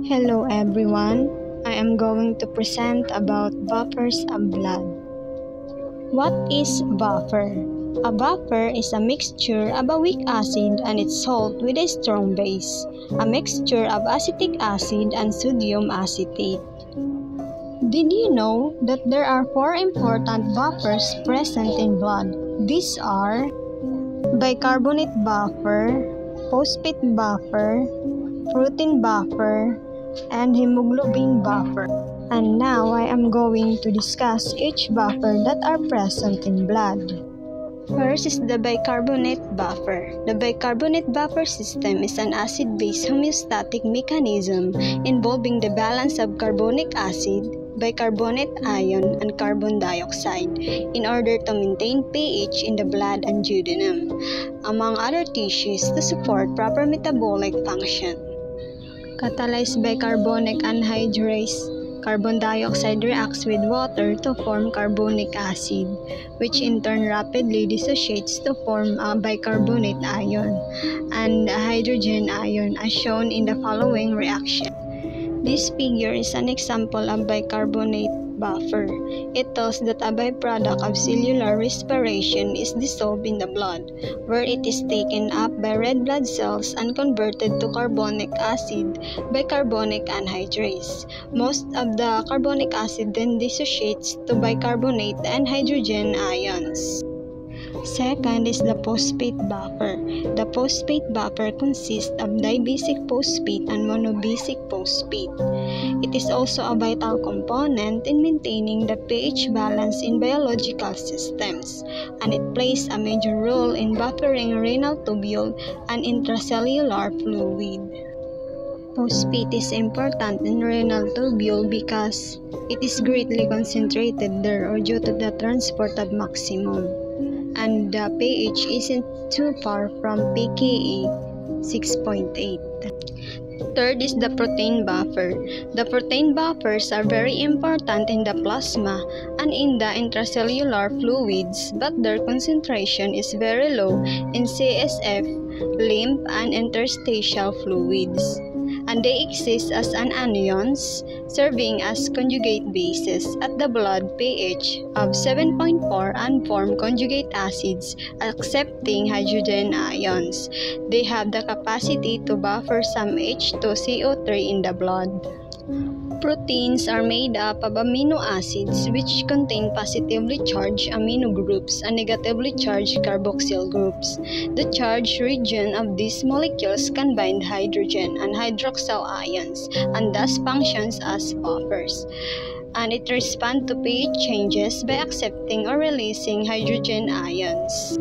Hello everyone, I am going to present about buffers of blood. What is buffer? A buffer is a mixture of a weak acid and its salt with a strong base, a mixture of acetic acid and sodium acetate. Did you know that there are 4 important buffers present in blood? These are bicarbonate buffer, phosphate buffer, protein buffer, and hemoglobin buffer. And now I am going to discuss each buffer that are present in blood. First is the bicarbonate buffer. The bicarbonate buffer system is an acid-base homeostatic mechanism involving the balance of carbonic acid, bicarbonate ion, and carbon dioxide in order to maintain pH in the blood and duodenum, among other tissues to support proper metabolic function. Catalyzed bicarbonic anhydrase, carbon dioxide reacts with water to form carbonic acid, which in turn rapidly dissociates to form a bicarbonate ion and a hydrogen ion as shown in the following reaction. This figure is an example of bicarbonate buffer. It tells that a byproduct of cellular respiration is dissolved in the blood, where it is taken up by red blood cells and converted to carbonic acid by carbonic anhydrase. Most of the carbonic acid then dissociates to bicarbonate and hydrogen ions. Second is the phosphate buffer. The phosphate buffer consists of dibasic phosphate and monobasic phosphate. It is also a vital component in maintaining the pH balance in biological systems, and it plays a major role in buffering renal tubule and intracellular fluid. Phosphate is important in renal tubule because it is greatly concentrated there or due to the transport of maximum, and the pH isn't too far from pKa 6.8. Third is the protein buffer. The protein buffers are very important in the plasma and in the intracellular fluids, but their concentration is very low in CSF, lymph, and interstitial fluids. And they exist as anions, serving as conjugate bases at the blood pH of 7.4 and form conjugate acids accepting hydrogen ions. They have the capacity to buffer some H2CO3 in the blood. Proteins are made up of amino acids which contain positively charged amino groups and negatively charged carboxyl groups. The charged region of these molecules can bind hydrogen and hydroxyl ions and thus functions as buffers. And it responds to pH changes by accepting or releasing hydrogen ions.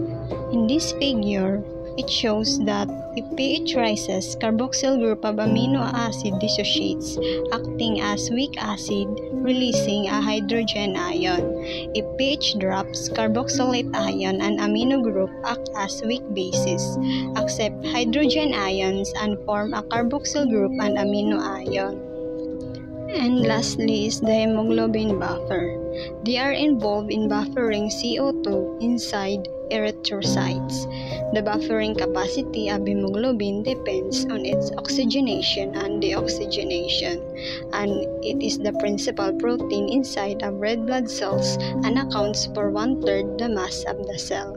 In this figure, it shows that if pH rises, carboxyl group of amino acid dissociates, acting as weak acid, releasing a hydrogen ion. If pH drops, carboxylate ion and amino group act as weak bases, accept hydrogen ions and form a carboxyl group and amino ion. And lastly is the hemoglobin buffer. They are involved in buffering CO2 inside erythrocytes. The buffering capacity of hemoglobin depends on its oxygenation and deoxygenation, and it is the principal protein inside of red blood cells and accounts for 1/3 the mass of the cell.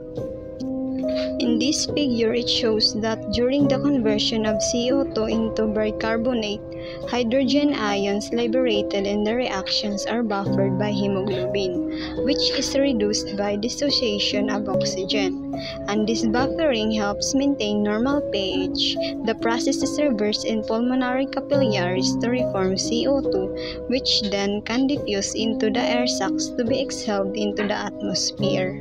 In this figure, it shows that during the conversion of CO2 into bicarbonate, hydrogen ions liberated in the reactions are buffered by hemoglobin, which is reduced by dissociation of oxygen. And this buffering helps maintain normal pH. The process is reversed in pulmonary capillaries to reform CO2, which then can diffuse into the air sacs to be exhaled into the atmosphere.